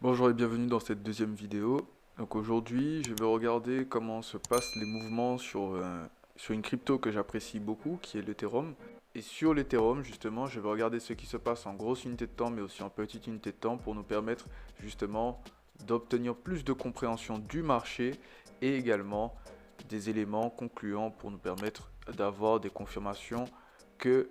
Bonjour et bienvenue dans cette deuxième vidéo. Donc aujourd'hui, je vais regarder comment se passent les mouvements sur une crypto que j'apprécie beaucoup, qui est l'Ethereum. Et sur l'Ethereum, justement, je vais regarder ce qui se passe en grosse unité de temps, mais aussi en petite unité de temps, pour nous permettre justement d'obtenir plus de compréhension du marché et également des éléments concluants pour nous permettre d'avoir des confirmations que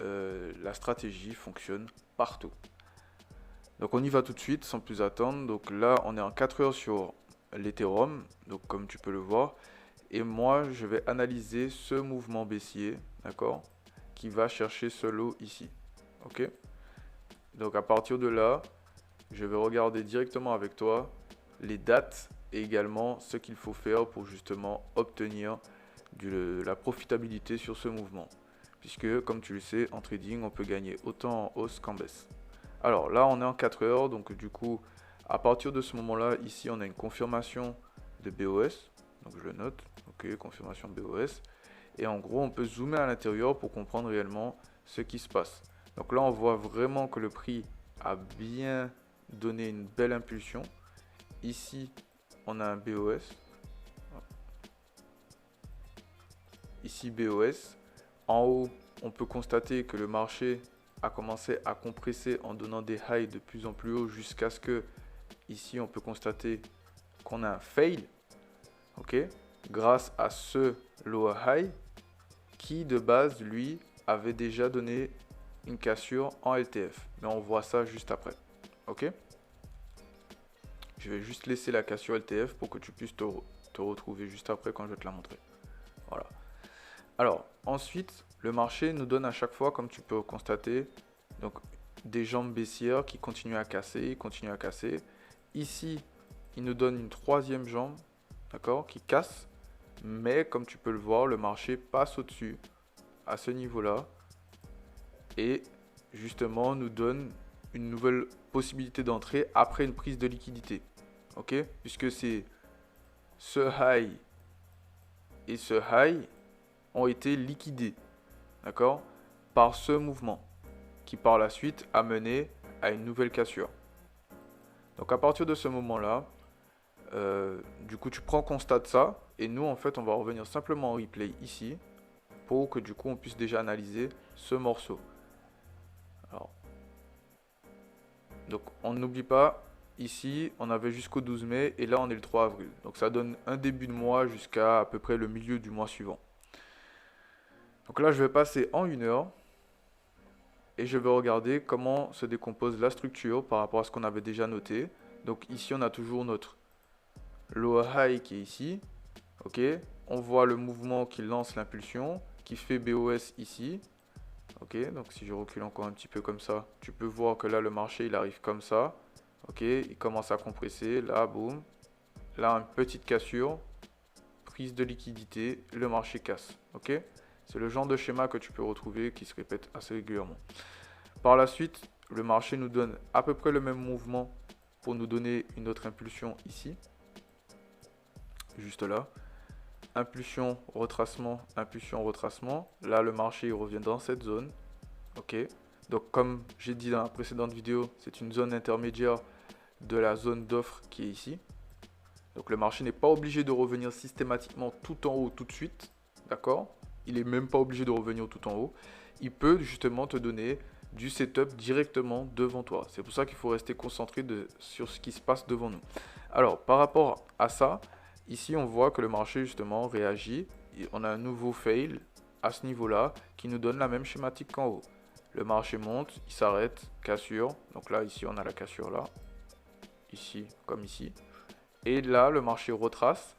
la stratégie fonctionne partout. Donc on y va tout de suite sans plus attendre. Donc là on est en 4 heures sur l'Ethereum, donc comme tu peux le voir. Et moi je vais analyser ce mouvement baissier, d'accord, qui va chercher ce lot ici. Ok. Donc à partir de là, je vais regarder directement avec toi les dates et également ce qu'il faut faire pour justement obtenir la profitabilité sur ce mouvement. Puisque comme tu le sais, en trading, on peut gagner autant en hausse qu'en baisse. Alors là, on est en 4 heures, donc du coup, à partir de ce moment-là, ici, on a une confirmation de BOS. Donc je le note, ok, confirmation BOS. Et en gros, on peut zoomer à l'intérieur pour comprendre réellement ce qui se passe. Donc là, on voit vraiment que le prix a bien donné une belle impulsion. Ici, on a un BOS. Ici, BOS. En haut, on peut constater que le marché a commencé à compresser en donnant des highs de plus en plus haut jusqu'à ce que, ici, on peut constater qu'on a un fail, ok, grâce à ce lower high qui, de base, lui, avait déjà donné une cassure en LTF. Mais on voit ça juste après, ok. Je vais juste laisser la cassure LTF pour que tu puisses te retrouver juste après quand je vais te la montrer. Voilà. Alors, ensuite, le marché nous donne à chaque fois, comme tu peux constater, donc des jambes baissières qui continuent à casser, continuent à casser. Ici, il nous donne une troisième jambe, d'accord, qui casse. Mais comme tu peux le voir, le marché passe au-dessus, à ce niveau-là, et justement nous donne une nouvelle possibilité d'entrée après une prise de liquidité. Ok, puisque c'est ce high et ce high ont été liquidés, d'accord, par ce mouvement qui par la suite a mené à une nouvelle cassure. Donc à partir de ce moment-là, du coup tu prends constat de ça et nous en fait on va revenir simplement en replay ici pour que du coup on puisse déjà analyser ce morceau. Alors, donc on n'oublie pas, ici on avait jusqu'au 12 mai et là on est le 3 avril. Donc ça donne un début de mois jusqu'à à peu près le milieu du mois suivant. Donc là je vais passer en 1 heure et je vais regarder comment se décompose la structure par rapport à ce qu'on avait déjà noté. Donc ici on a toujours notre lower high qui est ici, ok. On voit le mouvement qui lance l'impulsion, qui fait BOS ici, ok. Donc si je recule encore un petit peu comme ça, tu peux voir que là le marché il arrive comme ça, ok. Il commence à compresser, là boum, là une petite cassure, prise de liquidité, le marché casse, ok. C'est le genre de schéma que tu peux retrouver qui se répète assez régulièrement. Par la suite, le marché nous donne à peu près le même mouvement pour nous donner une autre impulsion ici, juste là. Impulsion, retracement, impulsion, retracement. Là, le marché il revient dans cette zone. Ok. Donc, comme j'ai dit dans la précédente vidéo, c'est une zone intermédiaire de la zone d'offre qui est ici. Donc, le marché n'est pas obligé de revenir systématiquement tout en haut tout de suite. D'accord. Il n'est même pas obligé de revenir tout en haut. Il peut justement te donner du setup directement devant toi. C'est pour ça qu'il faut rester concentré sur ce qui se passe devant nous. Alors, par rapport à ça, ici on voit que le marché justement réagit. Et on a un nouveau fail à ce niveau-là qui nous donne la même schématique qu'en haut. Le marché monte, il s'arrête, cassure. Donc là, ici, on a la cassure là. Ici, comme ici. Et là, le marché retrace.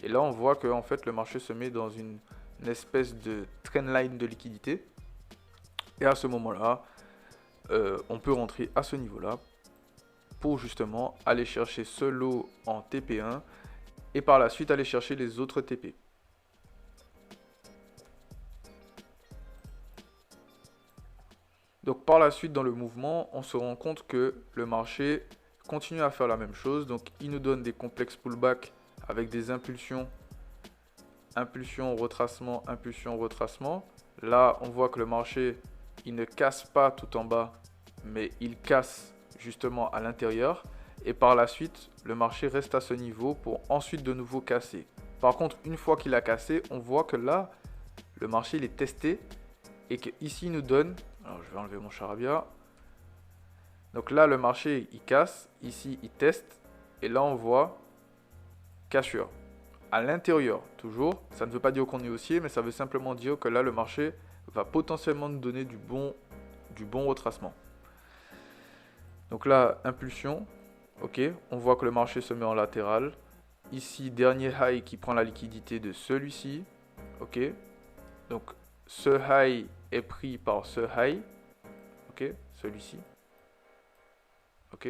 Et là, on voit que en fait, le marché se met dans une espèce de trendline de liquidité. Et à ce moment-là, on peut rentrer à ce niveau-là pour justement aller chercher ce lot en TP1 et par la suite aller chercher les autres TP. Donc par la suite dans le mouvement, on se rend compte que le marché continue à faire la même chose. Donc il nous donne des complexes pullback avec des impulsions, impulsion, retracement, impulsion, retracement. Là, on voit que le marché, il ne casse pas tout en bas, mais il casse justement à l'intérieur. Et par la suite, le marché reste à ce niveau pour ensuite de nouveau casser. Par contre, une fois qu'il a cassé, on voit que là, le marché il est testé et qu'ici il nous donne, alors je vais enlever mon charabia. Donc là, le marché il casse, ici il teste et là on voit cassure. À l'intérieur, toujours, ça ne veut pas dire qu'on est haussier, mais ça veut simplement dire que là, le marché va potentiellement nous donner du bon retracement. Donc là, impulsion, ok, on voit que le marché se met en latéral. Ici, dernier high qui prend la liquidité de celui-ci, ok. Donc, ce high est pris par ce high, ok, celui-ci, ok.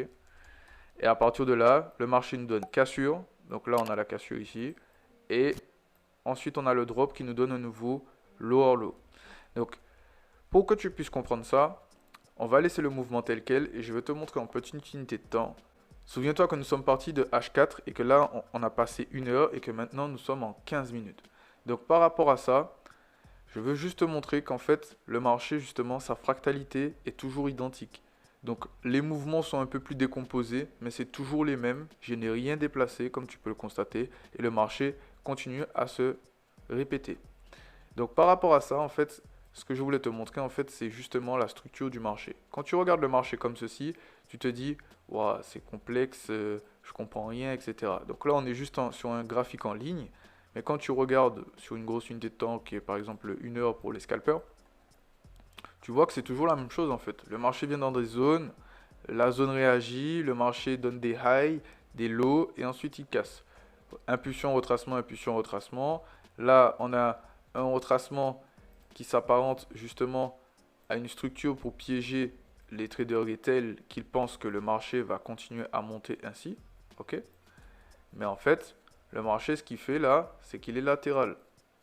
Et à partir de là, le marché nous donne cassure, donc là, on a la cassure ici. Et ensuite, on a le drop qui nous donne un nouveau lower low. Donc, pour que tu puisses comprendre ça, on va laisser le mouvement tel quel et je vais te montrer en petite unité de temps. Souviens-toi que nous sommes partis de H4 et que là, on a passé 1 heure et que maintenant, nous sommes en 15 minutes. Donc, par rapport à ça, je veux juste te montrer qu'en fait, le marché, justement, sa fractalité est toujours identique. Donc, les mouvements sont un peu plus décomposés, mais c'est toujours les mêmes. Je n'ai rien déplacé, comme tu peux le constater. Et le marché continue à se répéter. Donc par rapport à ça, en fait, ce que je voulais te montrer, en fait, c'est justement la structure du marché. Quand tu regardes le marché comme ceci, tu te dis, wow, c'est complexe, je comprends rien, etc. Donc là, on est juste sur un graphique en ligne. Mais quand tu regardes sur une grosse unité de temps, qui est par exemple 1 heure pour les scalpers, tu vois que c'est toujours la même chose en fait. Le marché vient dans des zones, la zone réagit, le marché donne des highs, des lows, et ensuite il casse. Impulsion, retracement, impulsion, retracement. Là, on a un retracement qui s'apparente justement à une structure pour piéger les traders retail qui pensent que le marché va continuer à monter ainsi. Ok. Mais en fait, le marché, ce qu'il fait là, c'est qu'il est latéral,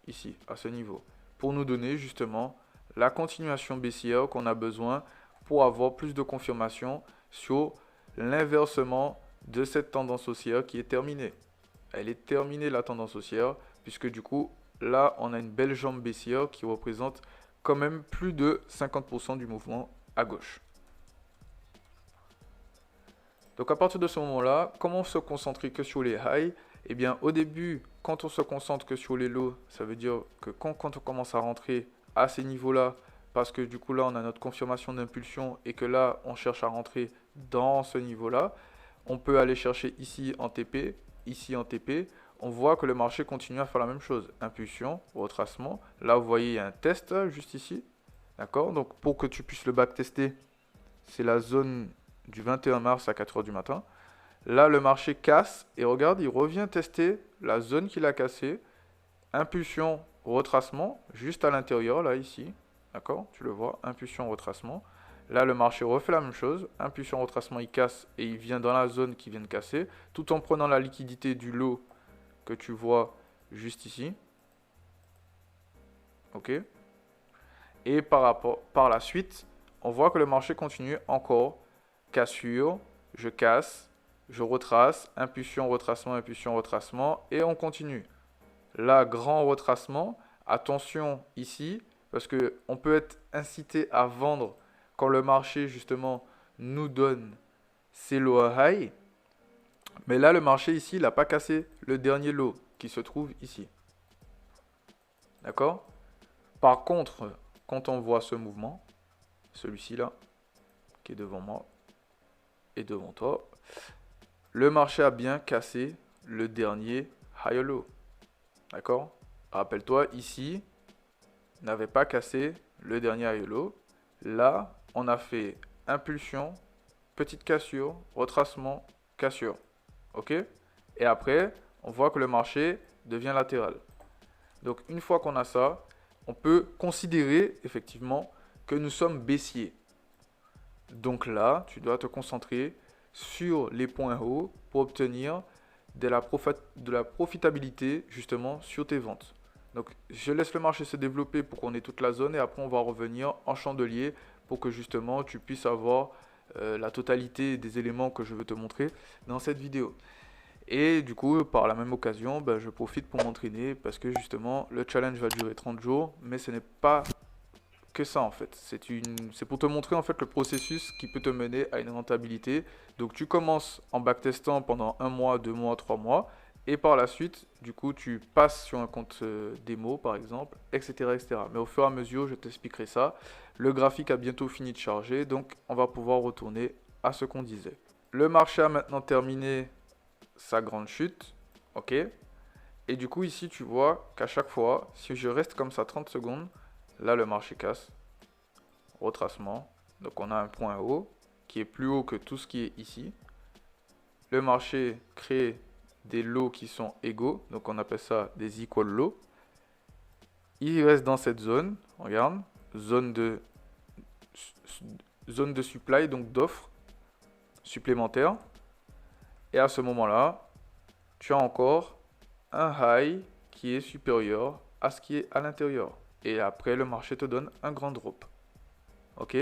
ici, à ce niveau, pour nous donner justement la continuation baissière qu'on a besoin pour avoir plus de confirmation sur l'inversement de cette tendance haussière qui est terminée. Elle est terminée la tendance haussière, puisque du coup, là, on a une belle jambe baissière qui représente quand même plus de 50% du mouvement à gauche. Donc à partir de ce moment-là, comment se concentrer que sur les highs? Eh bien, au début, quand on se concentre que sur les lows, ça veut dire que quand on commence à rentrer à ces niveaux-là, parce que du coup là, on a notre confirmation d'impulsion et que là, on cherche à rentrer dans ce niveau-là, on peut aller chercher ici en TP, ici en TP. On voit que le marché continue à faire la même chose. Impulsion, retracement. Là, vous voyez, il y a un test juste ici. D'accord? Donc, pour que tu puisses le backtester, c'est la zone du 21 mars à 4 h du matin. Là, le marché casse et regarde, il revient tester la zone qu'il a cassée. Impulsion, retracement, juste à l'intérieur, là, ici. D'accord? Tu le vois, impulsion, retracement. Là, le marché refait la même chose. Impulsion, retracement, il casse et il vient dans la zone qui vient de casser, tout en prenant la liquidité du lot que tu vois juste ici. Ok? Et par la suite, on voit que le marché continue encore. Cassure, je casse, je retrace, impulsion, retracement, et on continue. Là, grand retracement, attention ici, parce qu'on peut être incité à vendre quand le marché, justement, nous donne ses lower high. Mais là, le marché ici, il n'a pas cassé le dernier lot qui se trouve ici. D'accord? Par contre, quand on voit ce mouvement, celui-ci là, qui est devant moi et devant toi, le marché a bien cassé le dernier high low. D'accord? Rappelle-toi, ici, n'avait pas cassé le dernier high low. Là, on a fait impulsion, petite cassure, retracement, cassure. Ok? Et après, on voit que le marché devient latéral. Donc, une fois qu'on a ça, on peut considérer effectivement que nous sommes baissiers. Donc là, tu dois te concentrer sur les points hauts pour obtenir de la profitabilité justement sur tes ventes. Donc je laisse le marché se développer pour qu'on ait toute la zone et après on va revenir en chandelier pour que justement tu puisses avoir la totalité des éléments que je veux te montrer dans cette vidéo. Et du coup, par la même occasion, je profite pour m'entraîner parce que justement le challenge va durer 30 jours, mais ce n'est pas que ça en fait. C'est pour te montrer en fait le processus qui peut te mener à une rentabilité. Donc tu commences en backtestant pendant 1 mois, 2 mois, 3 mois. Et par la suite, du coup, tu passes sur un compte démo par exemple, etc., etc. Mais au fur et à mesure, je t'expliquerai ça. Le graphique a bientôt fini de charger, donc on va pouvoir retourner à ce qu'on disait. Le marché a maintenant terminé sa grande chute. Ok. Et du coup, ici, tu vois qu'à chaque fois, si je reste comme ça 30 secondes, là, le marché casse. Retracement. Donc, on a un point haut qui est plus haut que tout ce qui est ici. Le marché crée des lots qui sont égaux. Donc, on appelle ça des equal lows. Il reste dans cette zone. Regarde. Zone de supply, donc d'offres supplémentaires. Et à ce moment-là, tu as encore un high qui est supérieur à ce qui est à l'intérieur. Et après, le marché te donne un grand drop. Ok?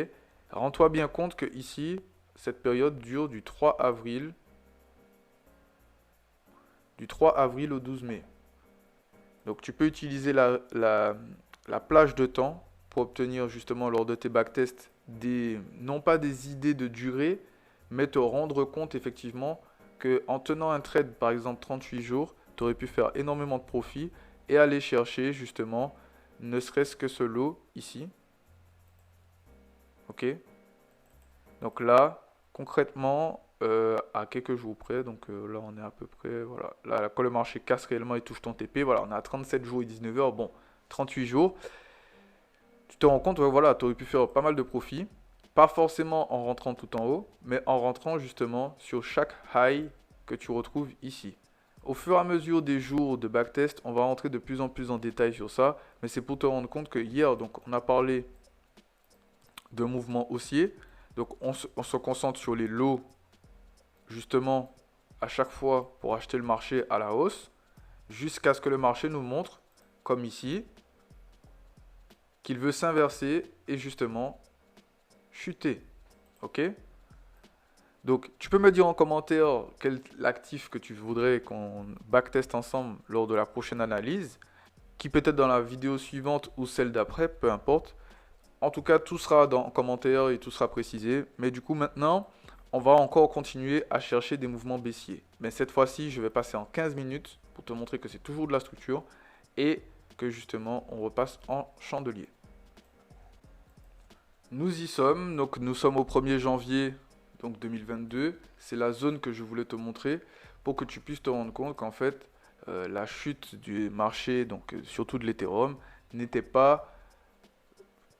Rends-toi bien compte que ici, cette période dure du 3 avril au 12 mai. Donc tu peux utiliser la plage de temps pour obtenir justement lors de tes backtests non pas des idées de durée, mais te rendre compte effectivement que en tenant un trade par exemple 38 jours, tu aurais pu faire énormément de profit et aller chercher justement ne serait-ce que ce lot ici. Ok? Donc là, concrètement, à quelques jours près, donc là on est à peu près, voilà, là quand le marché casse réellement et touche ton TP, voilà, on est à 37 jours et 19 heures, bon, 38 jours, tu te rends compte, ouais, voilà, tu aurais pu faire pas mal de profits, pas forcément en rentrant tout en haut, mais en rentrant justement sur chaque high que tu retrouves ici. Au fur et à mesure des jours de backtest, on va rentrer de plus en plus en détail sur ça, mais c'est pour te rendre compte que hier, donc on a parlé de mouvements haussiers, donc on se concentre sur les lots justement à chaque fois pour acheter le marché à la hausse jusqu'à ce que le marché nous montre, comme ici, qu'il veut s'inverser et justement chuter. Ok? Donc tu peux me dire en commentaire quel actif que tu voudrais qu'on backteste ensemble lors de la prochaine analyse, qui peut être dans la vidéo suivante ou celle d'après, peu importe. En tout cas, tout sera en commentaire et tout sera précisé. Mais du coup, maintenant, on va encore continuer à chercher des mouvements baissiers. Mais cette fois-ci, je vais passer en 15 minutes pour te montrer que c'est toujours de la structure et que justement, on repasse en chandelier. Nous y sommes. Donc, nous sommes au 1er janvier donc 2022. C'est la zone que je voulais te montrer pour que tu puisses te rendre compte qu'en fait, la chute du marché, donc surtout de l'Ethereum, n'était pas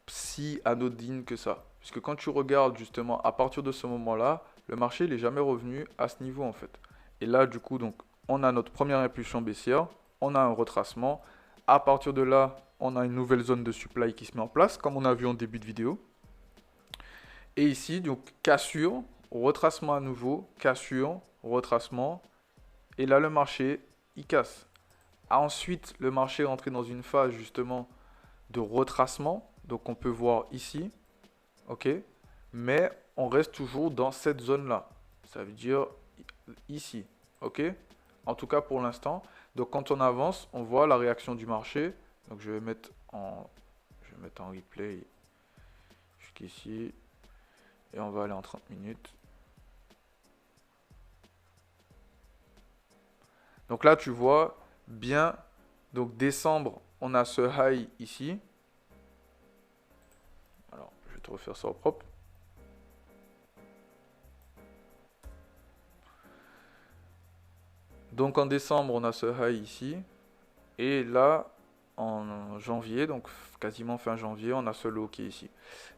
si anodine que ça. Puisque quand tu regardes justement à partir de ce moment-là, le marché il n'est jamais revenu à ce niveau en fait. Et là du coup donc on a notre première impulsion baissière, on a un retracement. À partir de là, on a une nouvelle zone de supply qui se met en place comme on a vu en début de vidéo. Et ici donc cassure, retracement à nouveau, cassure, retracement. Et là le marché il casse. Ensuite le marché est entré dans une phase justement de retracement. Donc on peut voir ici, ok, mais on reste toujours dans cette zone-là. Ça veut dire ici, ok, en tout cas pour l'instant. Donc quand on avance, on voit la réaction du marché. Donc je vais mettre en replay jusqu'ici et on va aller en 30 minutes. Donc là tu vois bien, donc décembre, on a ce high ici. Alors, je vais te refaire ça au propre. Donc en décembre, on a ce high ici. Et là, en janvier, donc quasiment fin janvier, on a ce low qui est ici.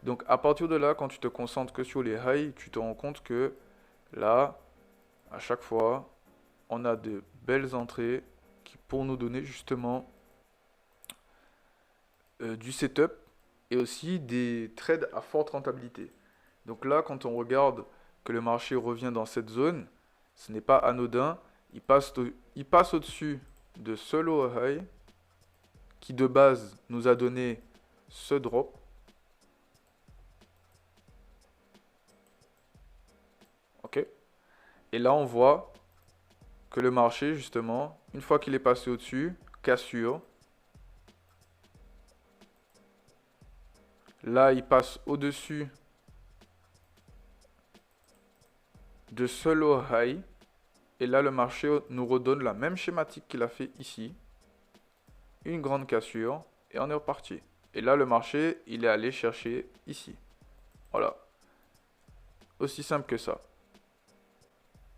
Donc à partir de là, quand tu te concentres que sur les highs, tu te rends compte que là, à chaque fois, on a de belles entrées qui pour nous donner justement du setup et aussi des trades à forte rentabilité. Donc là, quand on regarde que le marché revient dans cette zone, ce n'est pas anodin. Il passe au-dessus de ce low high qui de base nous a donné ce drop. Ok. Et là, on voit que le marché, justement, une fois qu'il est passé au-dessus, cassure. Là, il passe au-dessus de ce low high. Et là, le marché nous redonne la même schématique qu'il a fait ici. Une grande cassure et on est reparti. Et là, le marché, il est allé chercher ici. Voilà. Aussi simple que ça.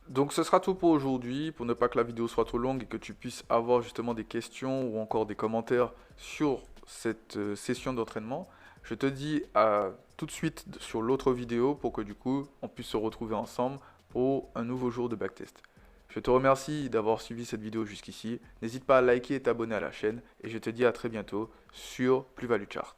Donc ce sera tout pour aujourd'hui, pour ne pas que la vidéo soit trop longue et que tu puisses avoir justement des questions ou encore des commentaires sur cette session d'entraînement. Je te dis à tout de suite sur l'autre vidéo pour que du coup on puisse se retrouver ensemble pour un nouveau jour de backtest. Je te remercie d'avoir suivi cette vidéo jusqu'ici. N'hésite pas à liker et t'abonner à la chaîne et je te dis à très bientôt sur Plus Value Chart.